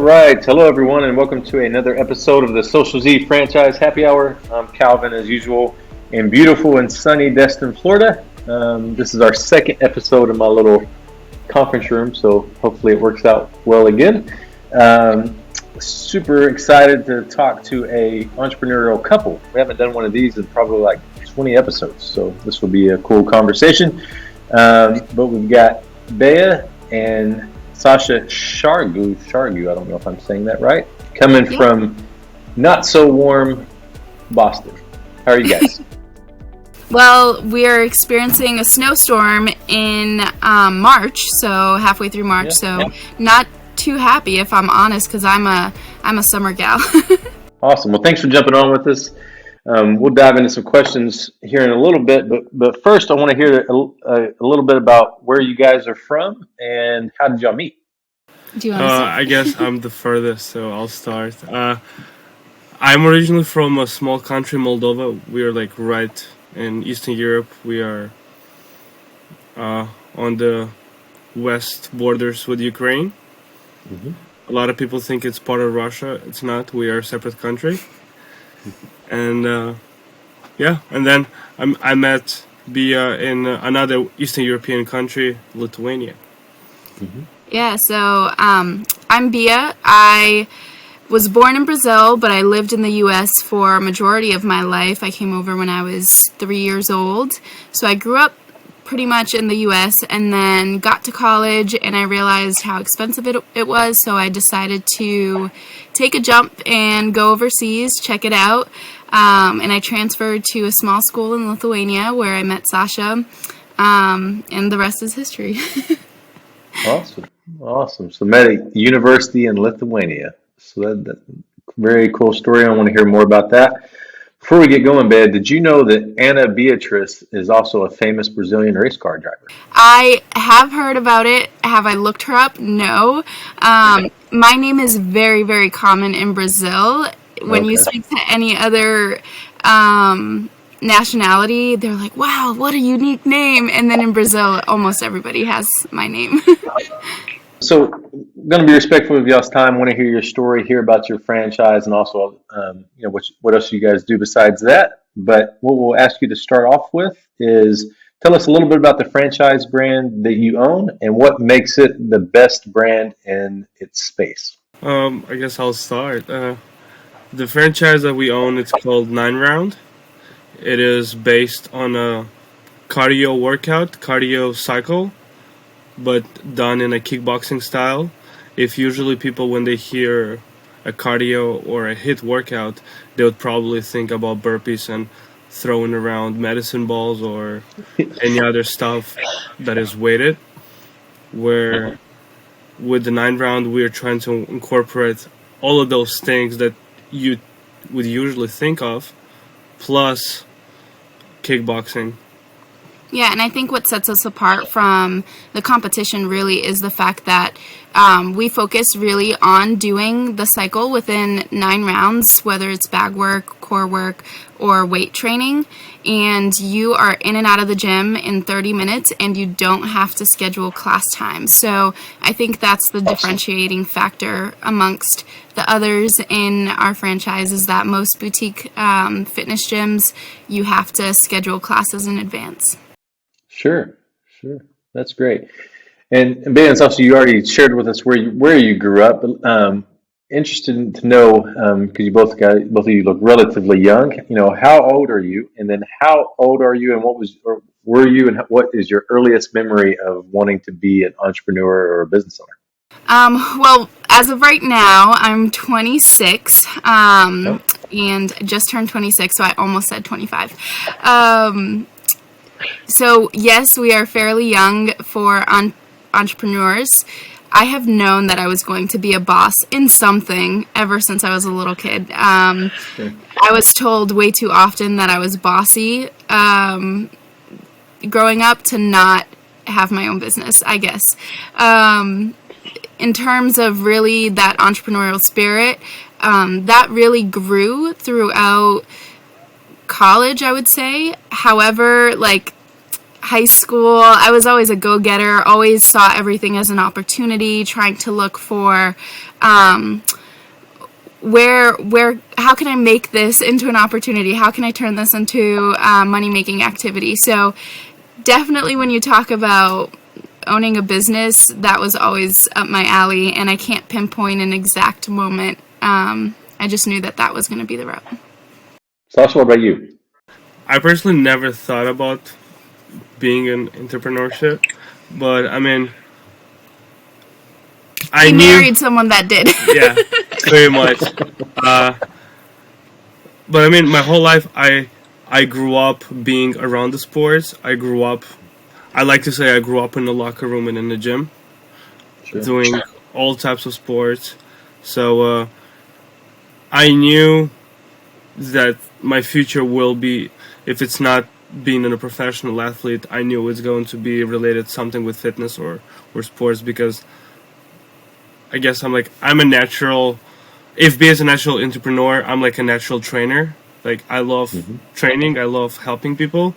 right. Hello, everyone, and welcome to another episode of the Social Z Franchise Happy Hour. I'm Calvin, as usual, in beautiful and sunny Destin, Florida. This is our second episode in my little conference room, so hopefully it works out well again. Super excited to talk to a entrepreneurial couple. We haven't done one of these in probably like 20 episodes, so this will be a cool conversation. But we've got Bea and Sasha Sargu, I don't know if I'm saying that right, coming from not so warm Boston. How are you guys? Well, we are experiencing a snowstorm in March, so halfway through March, not too happy, if I'm honest, because I'm a summer gal. Awesome. Well, thanks for jumping on with us. We'll dive into some questions here in a little bit, but first I want to hear a little bit about where you guys are from and how did y'all meet? Do you want to I guess I'm the furthest, so I'll start. I'm originally from a small country, Moldova. We are like right in Eastern Europe. We are on the west borders with Ukraine. Mm-hmm. A lot of people think it's part of Russia. It's not. We are a separate country. And and then I met Bea in another Eastern European country, Lithuania. Mm-hmm. Yeah, so I'm Bea. I was born in Brazil, but I lived in the U.S. for a majority of my life. I came over when I was 3 years old. So I grew up pretty much in the U.S. and then got to college and I realized how expensive it was. So I decided to take a jump and go overseas, check it out. And I transferred to a small school in Lithuania where I met Sasha. And the rest is history. Awesome. So met at university in Lithuania. So that's a very cool story. I want to hear more about that. Before we get going, Bea, did you know that Ana Beatriz is also a famous Brazilian race car driver? I have heard about it. Have I looked her up? No. My name is very, very common in Brazil. When you speak to any other nationality, they're like, wow, what a unique name. And then in Brazil, almost everybody has my name. So I'm going to be respectful of y'all's time. I want to hear your story, hear about your franchise, and also what else you guys do besides that. But what we'll ask you to start off with is tell us a little bit about the franchise brand that you own and what makes it the best brand in its space. I guess I'll start. The franchise that we own, it's called 9 Round. It is based on a cardio cycle, but done in a kickboxing style. If usually people, when they hear a cardio or a HIIT workout, they would probably think about burpees and throwing around medicine balls or any other stuff that is weighted. Where with the 9 Round, we're trying to incorporate all of those things that you would usually think of, plus kickboxing. Yeah, and I think what sets us apart from the competition really is the fact that we focus really on doing the cycle within 9 rounds, whether it's bag work, core work, or weight training. And you are in and out of the gym in 30 minutes and you don't have to schedule class time. So I think that's the differentiating factor amongst the others in our franchise is that most boutique fitness gyms, you have to schedule classes in advance. Sure. That's great. And Bea and Sasha, you already shared with us where you grew up. Interested to know because both of you look relatively young. You know, how old are you? And then how old are you? And were you? And what is your earliest memory of wanting to be an entrepreneur or a business owner? Well, as of right now, I'm 26 and just turned 26, so I almost said 25. So yes, we are fairly young for entrepreneurs. I have known that I was going to be a boss in something ever since I was a little kid. I was told way too often that I was bossy growing up to not have my own business, I guess. In terms of really that entrepreneurial spirit, that really grew throughout college, I would say. However, high school, I was always a go-getter, always saw everything as an opportunity, trying to look for how can I make this into an opportunity? How can I turn this into a money-making activity? So definitely when you talk about owning a business, that was always up my alley, and I can't pinpoint an exact moment. I just knew that was going to be the route. Sasha, what about you? I personally never thought about being in entrepreneurship, but I mean, I He knew, married someone that did. yeah, very much. But I mean, my whole life, I grew up being around the sports. I like to say I grew up in the locker room and in the gym, Sure. doing all types of sports. So I knew that my future will be, if it's not being a professional athlete, I knew it's going to be related something with fitness or sports, because I guess I'm a natural. If Bea is a natural entrepreneur, I'm like a natural trainer. Like I love training, I love helping people.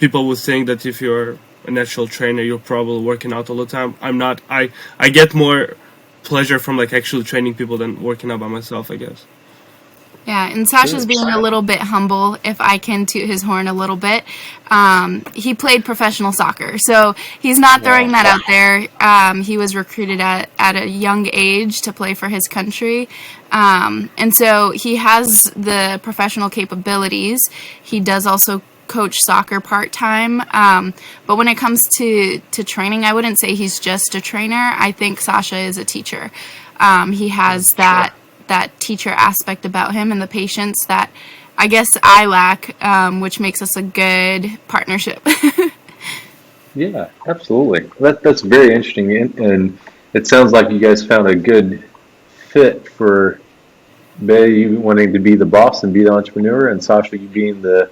People would think that if you're a natural trainer, you're probably working out all the time. I'm not. I get more pleasure from like actually training people than working out by myself, I guess. Yeah, and Sasha's being a little bit humble, if I can toot his horn a little bit. He played professional soccer, so he's not throwing that out there. He was recruited at a young age to play for his country, and so he has the professional capabilities. He does also coach soccer part-time, but when it comes to training, I wouldn't say he's just a trainer. I think Sasha is a teacher. He has that teacher aspect about him and the patience that I guess I lack, which makes us a good partnership. Yeah, absolutely. That's very interesting, and it sounds like you guys found a good fit for Bea, you wanting to be the boss and be the entrepreneur, and Sasha, you being the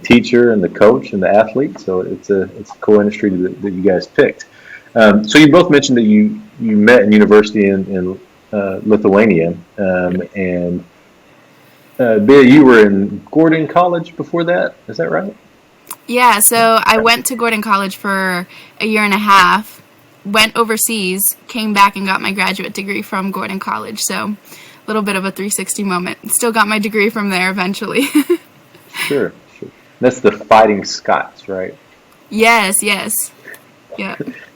teacher and the coach and the athlete. So it's a cool industry that you guys picked. So you both mentioned that you met in university in Lithuania, and Bea, you were in Gordon College before that. Is that right? Yeah, so I went to Gordon College for a year and a half, went overseas, came back and got my graduate degree from Gordon College. So a little bit of a 360 moment. Still got my degree from there eventually. Sure. That's the Fighting Scots, right? Yes. Yeah.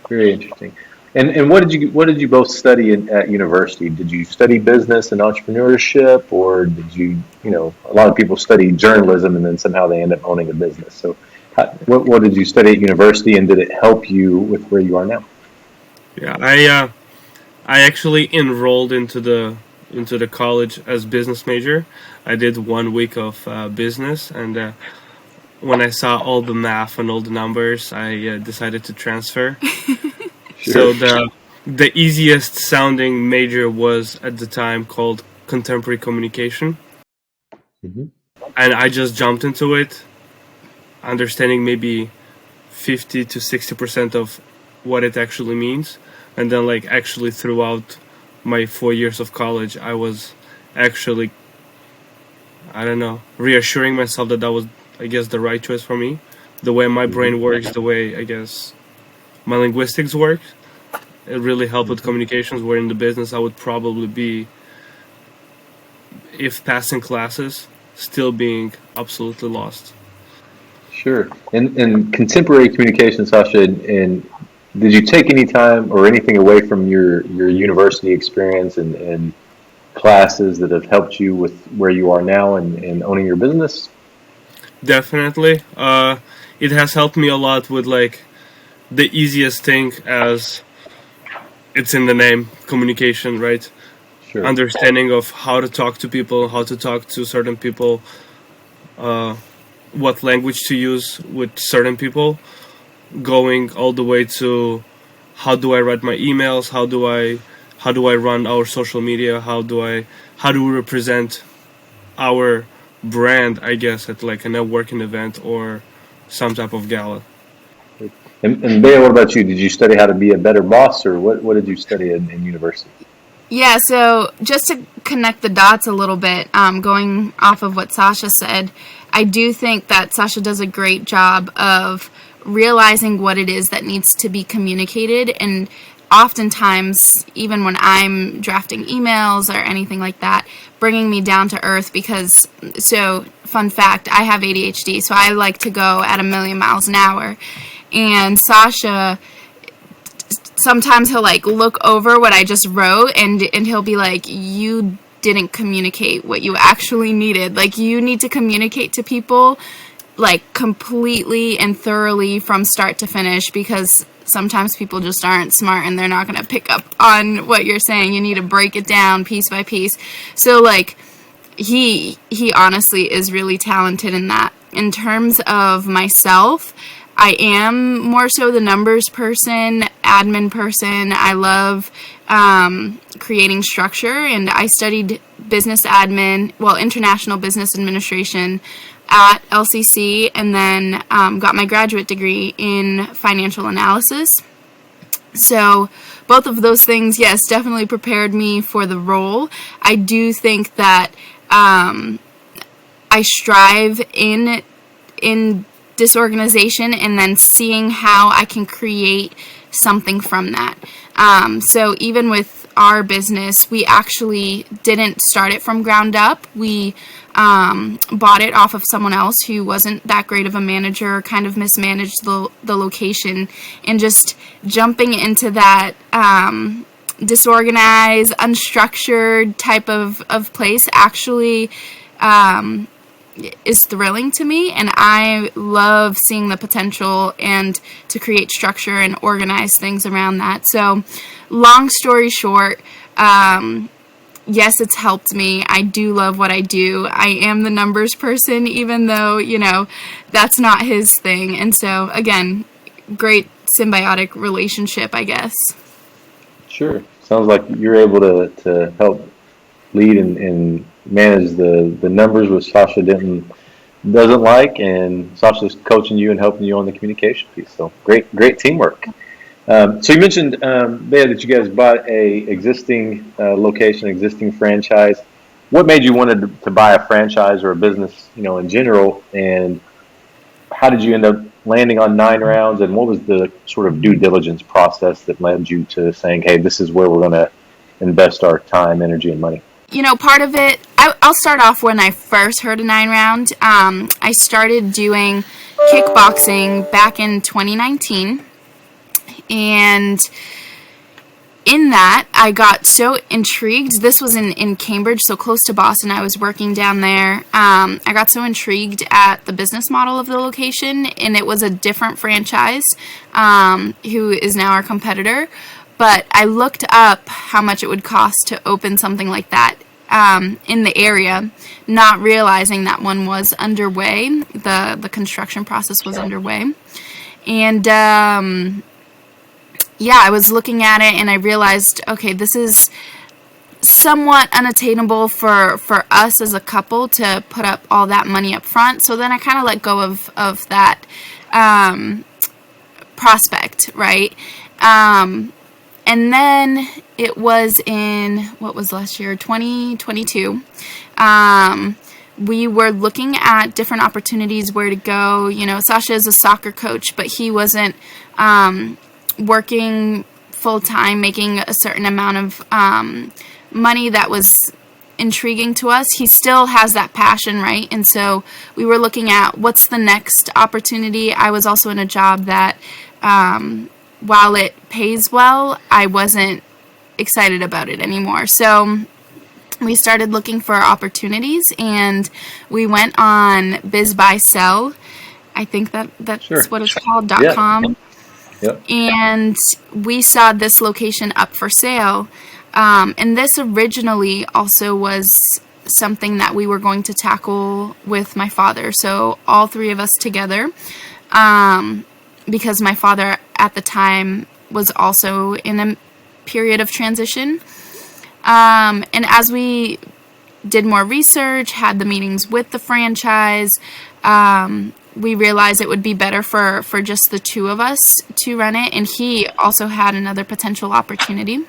Very interesting. And what did you both study at university? Did you study business and entrepreneurship, or did you a lot of people study journalism and then somehow they end up owning a business. So what did you study at university, and did it help you with where you are now? Yeah, I actually enrolled into the college as business major. I did 1 week of business, and when I saw all the math and all the numbers, I decided to transfer. Sure. So the easiest sounding major was at the time called contemporary communication, Mhm. and I just jumped into it, understanding maybe 50 to 60% of what it actually means, and then like actually throughout my 4 years of college, I was actually, I don't know, reassuring myself that was, I guess, the right choice for me. The way my brain works, the way I guess my linguistics work, it really helped with communications. Where in the business, I would probably be, if passing classes, still being absolutely lost. Sure. And contemporary communication, Sasha, and did you take any time or anything away from your university experience and classes that have helped you with where you are now and owning your business? Definitely. It has helped me a lot with like the easiest thing, as it's in the name, communication, right? Sure. Understanding of how to talk to people, how to talk to certain people, what language to use with certain people, going all the way to how do I write my emails, how do I run our social media, how do we represent our brand, I guess, at like a networking event or some type of gala. And Bea, what about you? Did you study how to be a better boss, or what did you study in university? Yeah, so just to connect the dots a little bit, going off of what Sasha said, I do think that Sasha does a great job of realizing what it is that needs to be communicated. And oftentimes, even when I'm drafting emails or anything like that, bringing me down to earth because, so fun fact, I have ADHD, so I like to go at 1,000,000 miles an hour. And Sasha, sometimes he'll like look over what I just wrote and he'll be like, you didn't communicate what you actually needed. Like, you need to communicate to people like completely and thoroughly from start to finish, because sometimes people just aren't smart and they're not going to pick up on what you're saying. You need to break it down piece by piece. So like he honestly is really talented in that. In terms of myself, I am more so the numbers person, admin person. I love creating structure, and I studied business admin, well, international business administration at LCC, and then got my graduate degree in financial analysis. So both of those things, yes, definitely prepared me for the role. I do think that I strive in disorganization and then seeing how I can create something from that. So even with our business, we actually didn't start it from ground up. We bought it off of someone else who wasn't that great of a manager, kind of mismanaged the location, and just jumping into that disorganized, unstructured type of place actually is thrilling to me, and I love seeing the potential and to create structure and organize things around that. So long story short, yes, it's helped me. I do love what I do. I am the numbers person, even though, that's not his thing. And so again, great symbiotic relationship, I guess. Sure. Sounds like you're able to help lead and manage the numbers, which Sasha doesn't like, and Sasha's coaching you and helping you on the communication piece. So great teamwork. So you mentioned, Bea, that you guys bought a existing location, existing franchise. What made you want to buy a franchise or a business, in general, and how did you end up landing on 9 rounds, and what was the sort of due diligence process that led you to saying, hey, this is where we're going to invest our time, energy, and money? Part of it, I'll start off when I first heard a 9 round. I started doing kickboxing back in 2019. And in that, I got so intrigued. This was in Cambridge, so close to Boston. I was working down there. I got so intrigued at the business model of the location, and it was a different franchise who is now our competitor. But I looked up how much it would cost to open something like that in the area, not realizing that one was underway. The construction process was underway. And I was looking at it and I realized, okay, this is somewhat unattainable for us as a couple to put up all that money up front. So then I kind of let go of that prospect, right? And then it was in, what was last year, 2022. We were looking at different opportunities where to go. Sasha is a soccer coach, but he wasn't working full-time, making a certain amount of money that was intriguing to us. He still has that passion, right? And so we were looking at what's the next opportunity. I was also in a job that while it pays well, I wasn't excited about it anymore. So we started looking for opportunities, and we went on Biz Buy Sell. I think that's Sure. what it's called, Yeah. .com. Yep. And we saw this location up for sale. And this originally also was something that we were going to tackle with my father. So all 3 of us together, because my father at the time was also in a period of transition. And as we did more research, had the meetings with the franchise, we realized it would be better for just the 2 of us to run it. And he also had another potential opportunity.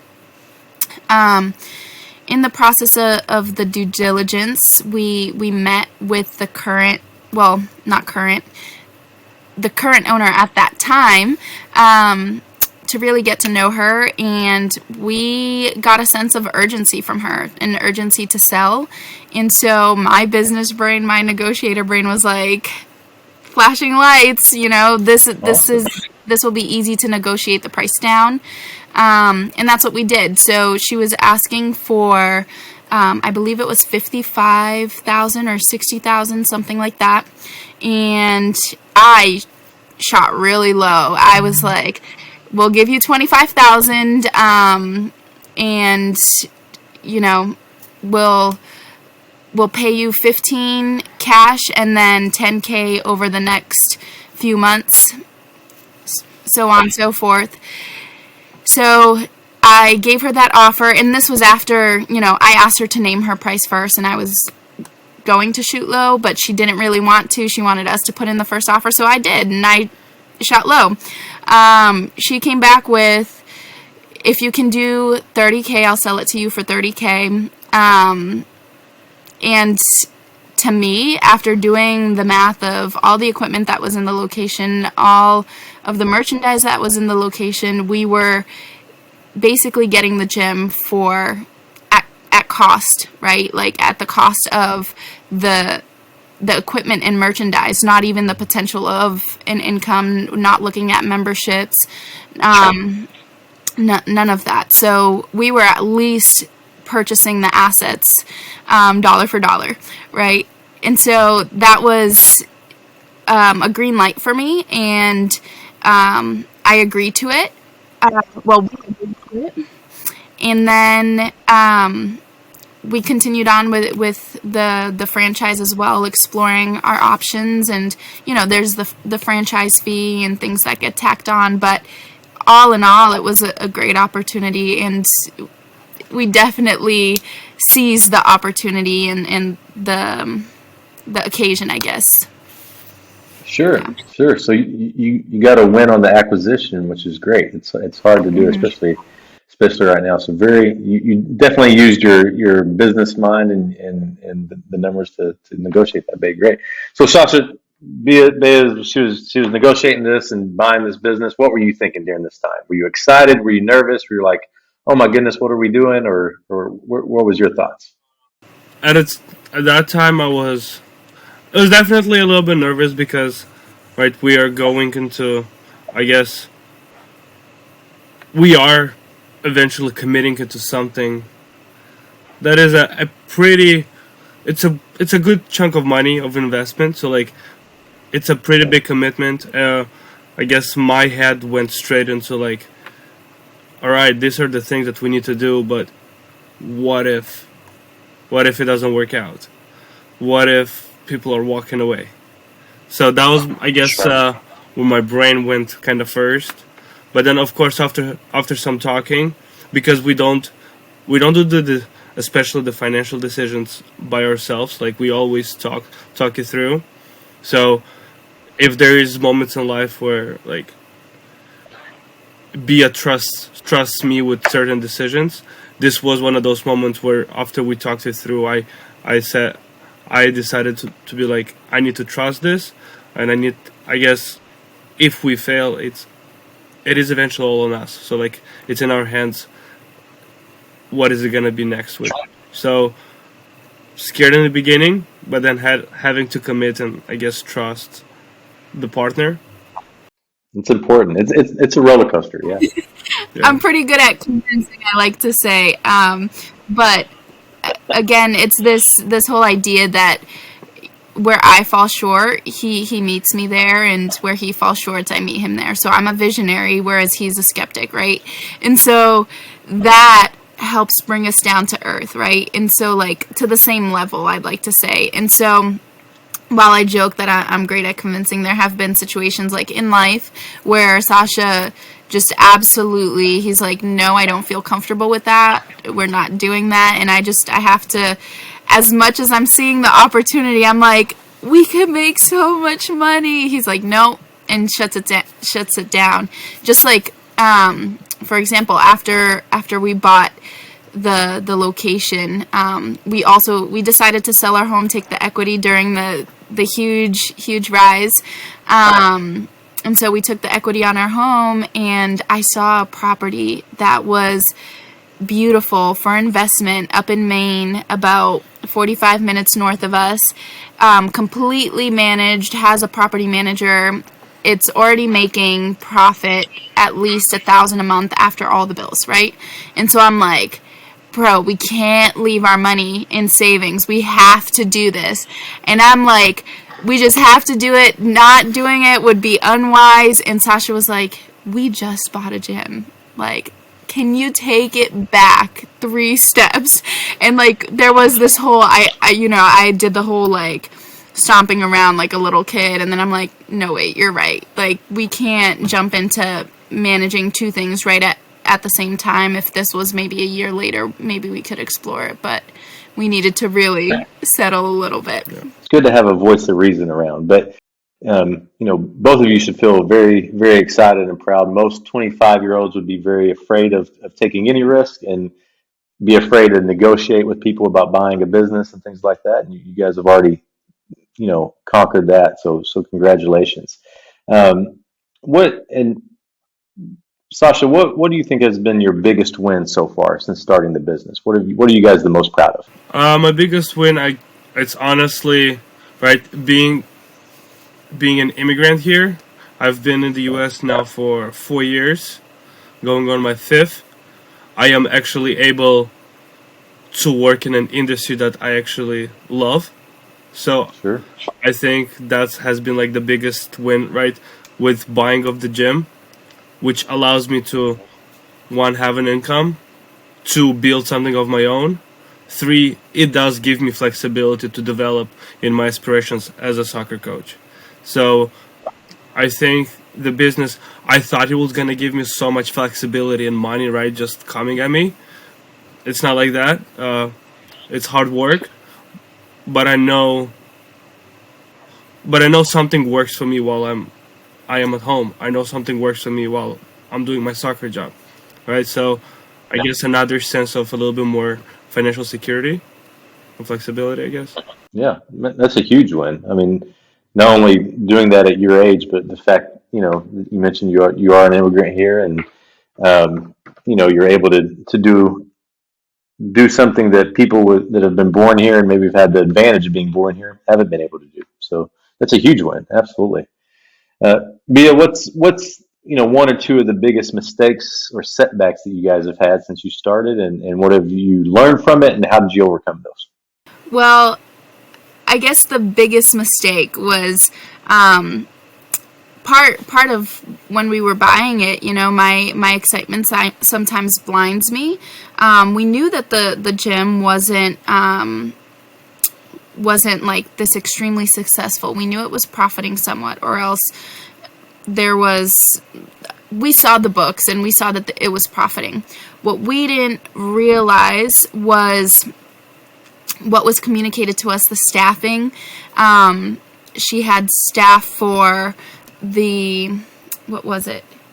In the process of the due diligence, we met with the current well, not current, the current owner at that time, to really get to know her, and we got a sense of urgency from her, an urgency to sell. And so my business brain, my negotiator brain was like flashing lights, this will be easy to negotiate the price down. And that's what we did. So she was asking for, I believe it was 55,000 or 60,000, something like that. And I shot really low. I was like, we'll give you 25,000, and we'll pay you 15 cash and then 10K over the next few months, so on and so forth. So I gave her that offer, and this was after, I asked her to name her price first, and I was going to shoot low, but she didn't really want to. She wanted us to put in the first offer, so I did, and I shot low. She came back with, if you can do 30K, I'll sell it to you for 30K. And to me, after doing the math of all the equipment that was in the location, all of the merchandise that was in the location, we were basically getting the gym for at cost, right? Like at the cost of the equipment and merchandise, not even the potential of an income, not looking at memberships, none of that. So we were at least purchasing the assets dollar for dollar, right? And so that was a green light for me, and I agreed to it. We agreed to it. And then we continued on with the franchise as well, exploring our options. And, there's the franchise fee and things that get tacked on. But all in all, it was a great opportunity. And we definitely seized the opportunity and the occasion, I guess. Sure, Yeah. sure. So you got a win on the acquisition, which is great. It's hard to do, especially right now. So you definitely used your business mind and the numbers to negotiate that big. Great. So Sasha, Bea, she was negotiating this and buying this business. What were you thinking during this time? Were you excited? Were you nervous? Were you like, oh my goodness, what are we doing? Or what was your thoughts? At its at that time, it was definitely a little bit nervous because, right, we are going into, I guess, we are eventually committing into something that is a pretty, it's a good chunk of money of investment. So like, it's a pretty big commitment. I guess my head went straight into like, all right, these are the things that we need to do, but what if it doesn't work out? What if people are walking away? So that was, I guess, where my brain went kind of first. But then, of course, after some talking, because we don't do especially the financial decisions by ourselves. Like we always talk it through. So if there is moments in life where like Bea trusts me with certain decisions, this was one of those moments where after we talked it through, I decided to be like, I need to trust this, and I guess if we fail, it is eventually all on us. So like, it's in our hands. What is it gonna be next week? So scared in the beginning, but then having to commit and I guess trust the partner. It's important. It's a roller coaster. Yeah. Yeah. I'm pretty good at convincing, I like to say. But again, it's this whole idea that where I fall short, he meets me there, and where he falls short, I meet him there. So I'm a visionary, whereas he's a skeptic, right? And so that helps bring us down to earth, right? And so like to the same level, I'd like to say. And so while I joke that I'm great at convincing, there have been situations like in life where Sasha just absolutely, he's like, no, I don't feel comfortable with that. We're not doing that. And I have to, as much as I'm seeing the opportunity, I'm like, we could make so much money. He's like, no, and shuts it down. Just like, for example, after we bought the location, we decided to sell our home, take the equity during the huge rise. And so we took the equity on our home, and I saw a property that was beautiful for investment up in Maine, about 45 minutes north of us, completely managed, has a property manager. It's already making profit at least $1,000 a month after all the bills, right? And so I'm like, bro, we can't leave our money in savings. We have to do this. And I'm like, we just have to do it. Not doing it would be unwise. And Sasha was like, we just bought a gym. Like, can you take it back 3 steps? And like, there was this whole, I did the whole like stomping around like a little kid. And then I'm like, no, wait, you're right. Like, we can't jump into managing 2 things right at the same time. If this was maybe a year later, maybe we could explore it, but we needed to really settle a little bit. It's good to have a voice of reason around, but both of you should feel very, very excited and proud. Most 25-year-olds would be very afraid of taking any risk and be afraid to negotiate with people about buying a business and things like that. And you guys have already, conquered that. So congratulations. Sasha, what do you think has been your biggest win so far since starting the business? What are you guys the most proud of? My biggest win, it's honestly, right, being an immigrant here. I've been in the U.S. now for 4 years, going on my 5th. I am actually able to work in an industry that I actually love. So Sure. I think that has been like the biggest win, right, with buying of the gym, which allows me to, 1, have an income, 2, build something of my own, 3, it does give me flexibility to develop in my aspirations as a soccer coach. So I think the business, I thought it was going to give me so much flexibility and money, right, just coming at me. It's not like that. It's hard work, but I know something works for me while I am at home. I know something works for me while I'm doing my soccer job, right? So I guess another sense of a little bit more financial security and flexibility, I guess. Yeah, that's a huge win. I mean, not only doing that at your age, but the fact, you mentioned you are an immigrant here, and you're able to do something that people that have been born here and maybe have had the advantage of being born here haven't been able to do. So that's a huge win. Absolutely. Bea, what's 1 or 2 of the biggest mistakes or setbacks that you guys have had since you started, and what have you learned from it, and how did you overcome those? Well, I guess the biggest mistake was part of when we were buying it. My excitement sometimes blinds me. We knew that the gym wasn't like this extremely successful. We knew it was profiting somewhat, or else we saw the books and we saw that it was profiting. What we didn't realize was what was communicated to us, the staffing. She had staff for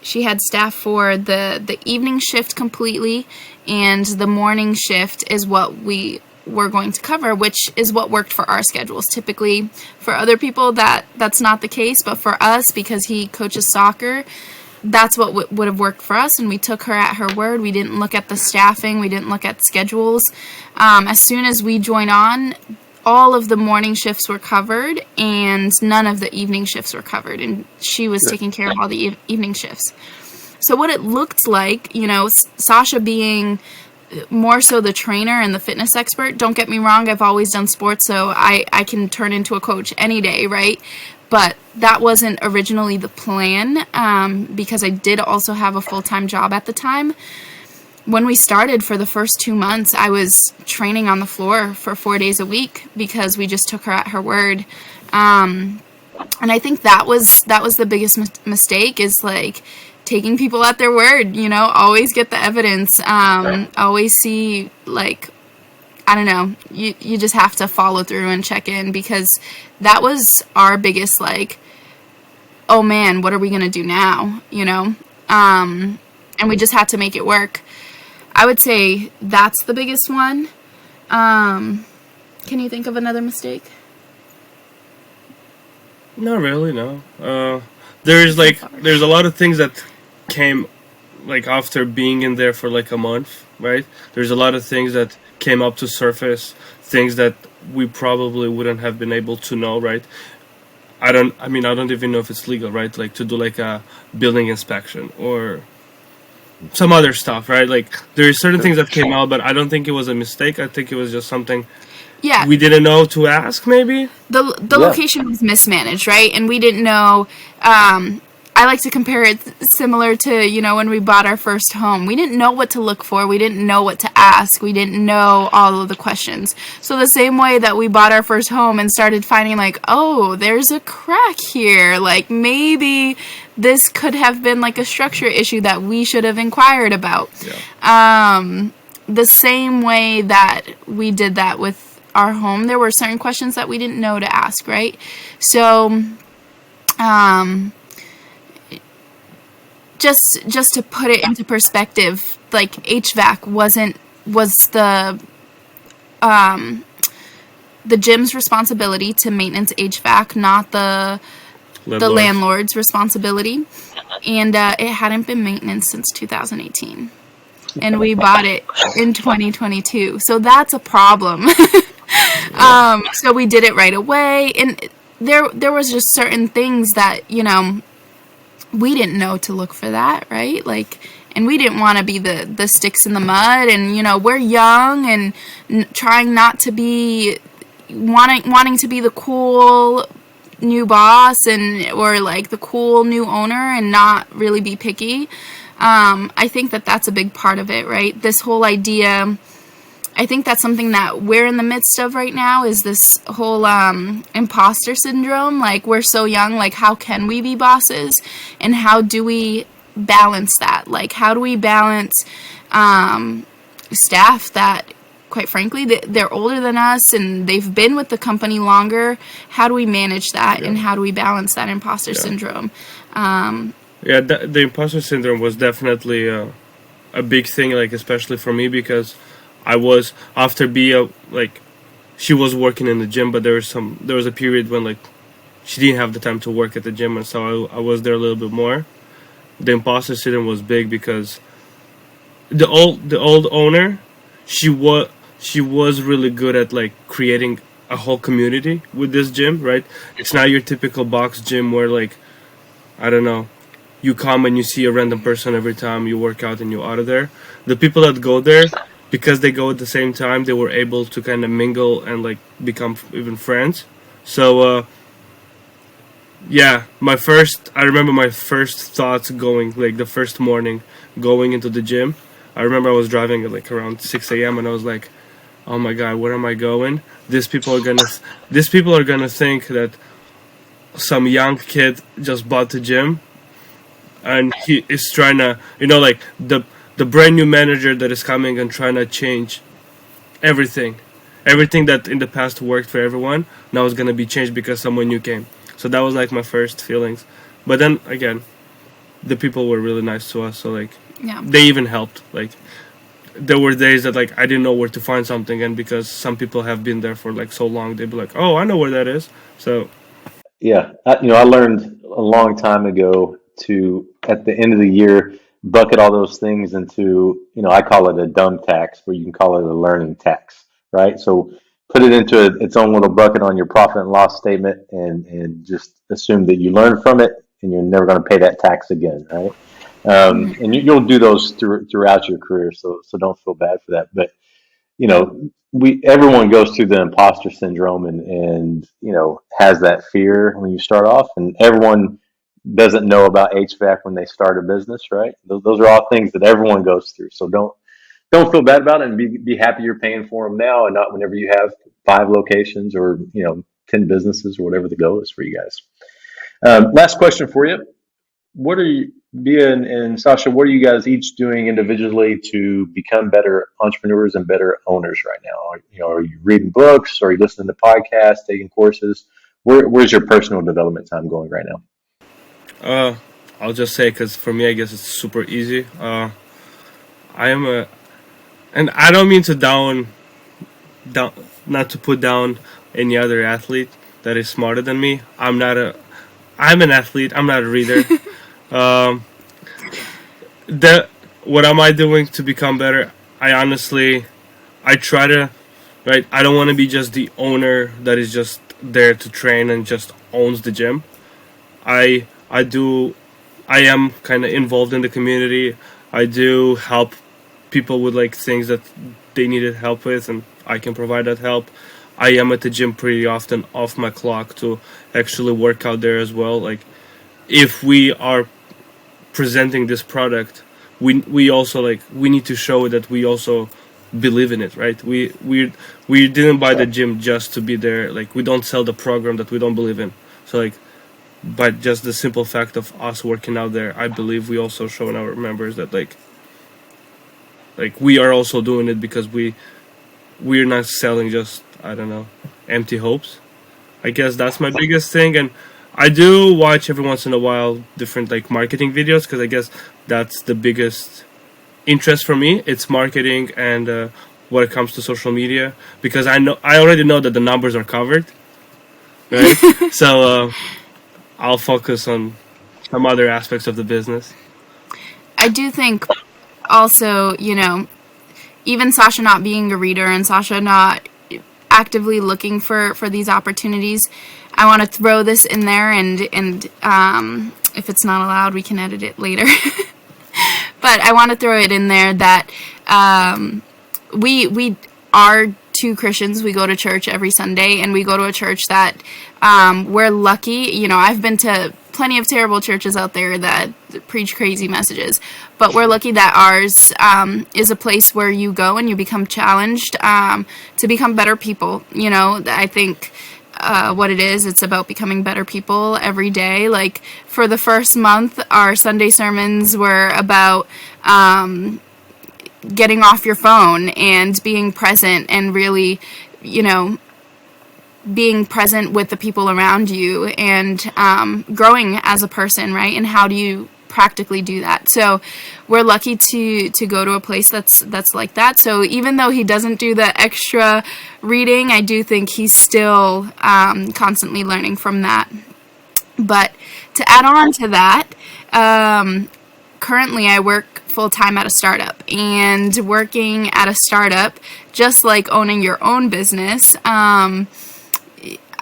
She had staff for the evening shift completely, and the morning shift is what we were going to cover, which is what worked for our schedules. Typically, for other people, that's not the case, but for us, because he coaches soccer, that's what would have worked for us, and we took her at her word. We didn't look at the staffing. We didn't look at schedules. As soon as we joined on, all of the morning shifts were covered, and none of the evening shifts were covered, and she was taking care of all the evening shifts. So what it looked like, Sasha being more so the trainer and the fitness expert. Don't get me wrong, I've always done sports, so I can turn into a coach any day, right? But that wasn't originally the plan, because I did also have a full-time job at the time. When we started, for the first 2 months, I was training on the floor for 4 days a week because we just took her at her word. And I think that was the biggest mistake, is like taking people at their word. Always get the evidence. Always see, like, I don't know, you just have to follow through and check in, because that was our biggest, like, oh man, what are we going to do now? And we just had to make it work. I would say that's the biggest one. Can you think of another mistake? Not really, no. There's so like far? there's a lot of things that came like after being in there for like a month, right? There's a lot of things that came up to surface, things that we probably wouldn't have been able to know, right? I don't even know if it's legal, right? Like to do like a building inspection or some other stuff, right? Like there's certain Sure. things that came out, but I don't think it was a mistake. I think it was just something Yeah, we didn't know to ask, maybe. the Yeah. location was mismanaged, right? And we didn't know. I like to compare it similar to when we bought our first home. We didn't know what to look for. We didn't know what to ask. We didn't know all of the questions. So the same way that we bought our first home and started finding like, oh, there's a crack here. Like maybe this could have been like a structure issue that we should have inquired about. Yeah. The same way that we did that with our home, there were certain questions that we didn't know to ask, right? So, um, just to put it into perspective, like HVAC was the gym's responsibility to maintenance HVAC, not the Landlords. landlord's responsibility, and it hadn't been maintenance since 2018. And we bought it in 2022. So that's a problem. So we did it right away, and there was just certain things that we didn't know to look for that, right? Like, and we didn't want to be the sticks in the mud, and we're young and trying not to be wanting to be the cool new boss and or like the cool new owner and not really be picky. I think that that's a big part of it, right? This whole idea, I think that's something that we're in the midst of right now, is this whole imposter syndrome. Like, we're so young, like, how can we be bosses? And how do we balance that? Like, how do we balance staff that, quite frankly, they're older than us and they've been with the company longer? How do we manage that? Yeah. And how do we balance that imposter Yeah. syndrome? Yeah, the imposter syndrome was definitely a big thing, like especially for me because I was after Bea, like she was working in the gym, but there was a period when like she didn't have the time to work at the gym, and so I was there a little bit more. The imposter syndrome was big because the old owner, she was really good at like creating a whole community with this gym, right? It's not your typical box gym where like I don't know, you come and you see a random person every time you work out and you're out of there. The people that go there, because they go at the same time, they were able to kind of mingle and like become even friends. So yeah, I remember my first thoughts going like the first morning going into the gym. I remember I was driving at like around 6 a.m. and I was like, oh my god, where am I going? These people are gonna think that some young kid just bought the gym and he is trying to, like the brand new manager that is coming and trying to change everything, everything that in the past worked for everyone now is gonna be changed because someone new came. So that was like my first feelings, but then again, the people were really nice to us. So like Yeah. they even helped. Like there were days that like I didn't know where to find something, and because some people have been there for like so long, they'd be like, "Oh, I know where that is." So Yeah. I learned a long time ago to, at the end of the year, bucket all those things into, I call it a dumb tax, where you can call it a learning tax, right? So put it into its own little bucket on your profit and loss statement, and just assume that you learn from it and you're never going to pay that tax again, right? And you'll do those throughout your career. So don't feel bad for that. But we everyone goes through the imposter syndrome, and has that fear when you start off, and everyone doesn't know about HVAC when they start a business, right? Those are all things that everyone goes through. So don't feel bad about it, and be happy you're paying for them now, and not whenever you have 5 locations or 10 businesses or whatever the goal is for you guys. Last question for you. What are you, Bea and Sasha, what are you guys each doing individually to become better entrepreneurs and better owners right now? Are you reading books? Are you listening to podcasts, taking courses? Where's your personal development time going right now? uh, I'll just say because for me, I guess it's super easy. I am a, and I don't mean to down, not to put down any other athlete that is smarter than me. I'm not a I'm an athlete. I'm not a reader. Um, the what am I doing to become better? I honestly, I try to, right. I don't want to be just the owner that is just there to train and just owns the gym. I do. I am kind of involved in the community. I do help people with like things that they needed help with, and I can provide that help. I am at the gym pretty often off my clock to actually work out there as well. Like if we are presenting this product, we also like we need to show that we also believe in it, right? We didn't buy the gym just to be there. Like we don't sell the program that we don't believe in. So like, but just the simple fact of us working out there, I believe we also show in our members that like we are also doing it because we're not selling just, I don't know, empty hopes. I guess that's my biggest thing. And I do watch every once in a while different like marketing videos because I guess that's the biggest interest for me. It's marketing and when it comes to social media, because I already know that the numbers are covered, right? So I'll focus on some other aspects of the business. I do think also, even Sasha not being a reader and Sasha not actively looking for these opportunities, I want to throw this in there, and if it's not allowed, we can edit it later. But I want to throw it in there that we are two Christians. We go to church every Sunday, and we go to a church that we're lucky. I've been to plenty of terrible churches out there that preach crazy messages, but we're lucky that ours is a place where you go and you become challenged to become better people. I think what it is, it's about becoming better people every day. Like for the first month, our Sunday sermons were about getting off your phone and being present and really, being present with the people around you and growing as a person, right? And how do you practically do that? So we're lucky to go to a place that's like that. So even though he doesn't do the extra reading, I do think he's still constantly learning from that. But to add on to that, currently I work full-time at a startup, and working at a startup, just like owning your own business,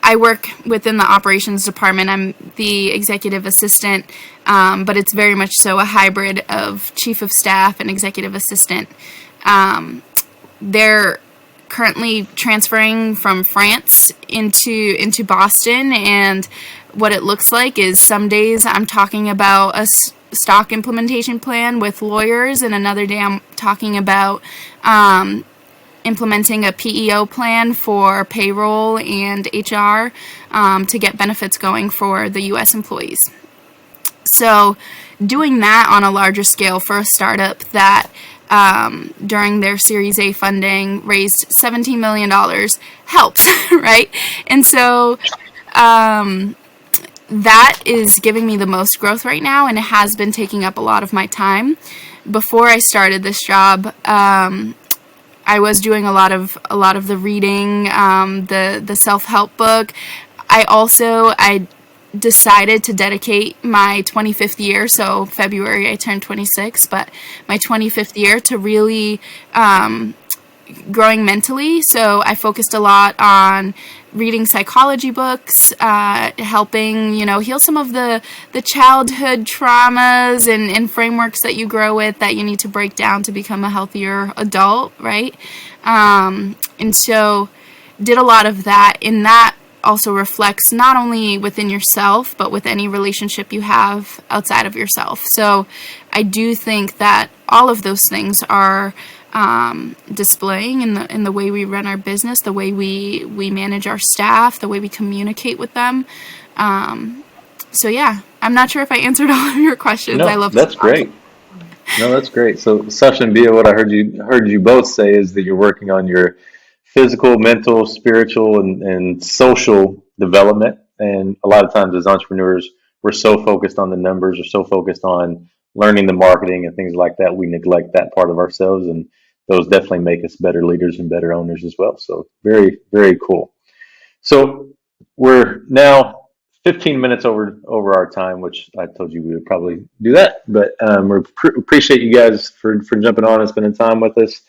I work within the operations department. I'm the executive assistant, but it's very much so a hybrid of chief of staff and executive assistant. They're currently transferring from France into Boston, and what it looks like is some days I'm talking about a stock implementation plan with lawyers, and another day I'm talking about implementing a PEO plan for payroll and HR to get benefits going for the U.S. employees. So doing that on a larger scale for a startup that during their Series A funding raised $17 million helps, right? And so that is giving me the most growth right now, and it has been taking up a lot of my time. Before I started this job, I was doing a lot of the reading, the self-help book. I decided to dedicate my 25th year, so February I turned 26, but my 25th year to really growing mentally. So I focused a lot on reading psychology books, helping, heal some of the childhood traumas and frameworks that you grow with that you need to break down to become a healthier adult, right? And so did a lot of that, and that also reflects not only within yourself, but with any relationship you have outside of yourself. So I do think that all of those things are displaying in the way we run our business, the way we manage our staff, the way we communicate with them. So yeah, I'm not sure if I answered all of your questions. No, I love that's to talk. great. No, that's great. So, Sasha and Bea, what I heard you both say is that you're working on your physical, mental, spiritual, and social development. And a lot of times, as entrepreneurs, we're so focused on the numbers, or so focused on learning the marketing and things like that, we neglect that part of ourselves. And those definitely make us better leaders and better owners as well. So, very, very cool. So, we're now 15 minutes over our time, which I told you we would probably do that. But we appreciate you guys for jumping on and spending time with us.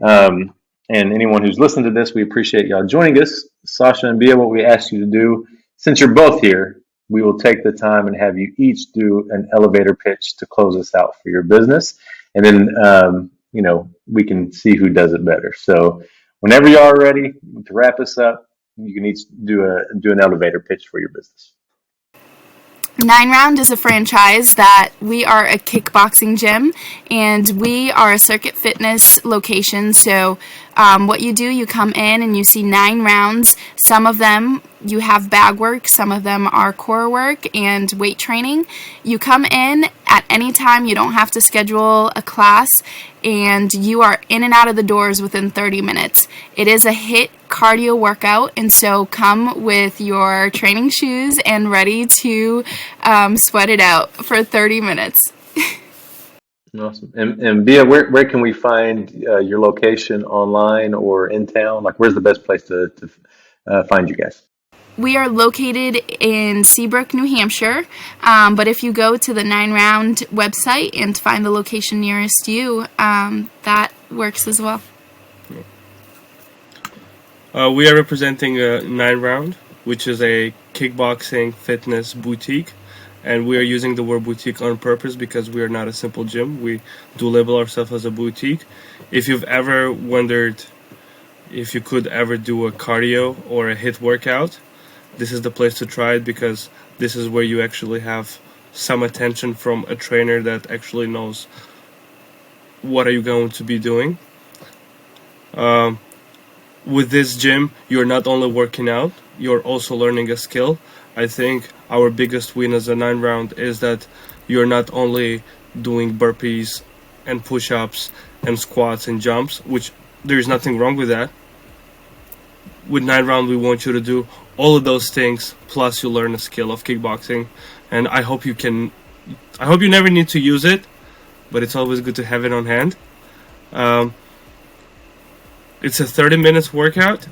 Um, and anyone who's listened to this, we appreciate y'all joining us. Sasha and Bea, what we asked you to do, since you're both here, we will take the time and have you each do an elevator pitch to close us out for your business. And then, we can see who does it better. So whenever y'all are ready to wrap us up, you can each do an elevator pitch for your business. 9 Round is a franchise that we are a kickboxing gym, and we are a circuit fitness location. So what you do, you come in and you see 9 rounds. Some of them you have bag work, some of them are core work and weight training. You come in at any time, you don't have to schedule a class, and you are in and out of the doors within 30 minutes. It is a HIIT cardio workout, and so come with your training shoes and ready to sweat it out for 30 minutes. Awesome. And Bea, where can we find your location online or in town? Like, where's the best place to find you guys? We are located in Seabrook, New Hampshire, but if you go to the 9 Round website and find the location nearest you, that works as well. We are representing 9 Round, which is a kickboxing fitness boutique, and we are using the word boutique on purpose because we are not a simple gym. We do label ourselves as a boutique. If you've ever wondered if you could ever do a cardio or a HIIT workout, this is the place to try it, because this is where you actually have some attention from a trainer that actually knows what are you going to be doing. With this gym, you're not only working out, you're also learning a skill. I think our biggest win as a 9 Round is that you're not only doing burpees and push-ups and squats and jumps, which there's nothing wrong with that. With 9 Round, we want you to do all of those things, plus you learn a skill of kickboxing. And I hope you never need to use it, but it's always good to have it on hand. It's a 30 minutes workout.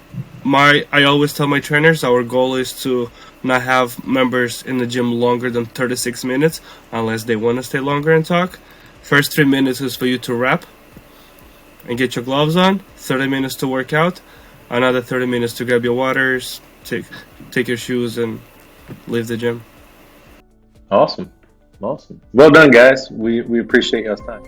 I always tell my trainers our goal is to not have members in the gym longer than 36 minutes unless they want to stay longer and talk. First 3 minutes is for you to wrap and get your gloves on. 30 minutes to work out. Another 30 minutes to grab your waters, take your shoes, and leave the gym. Awesome. Well done, guys. We appreciate y'all's time.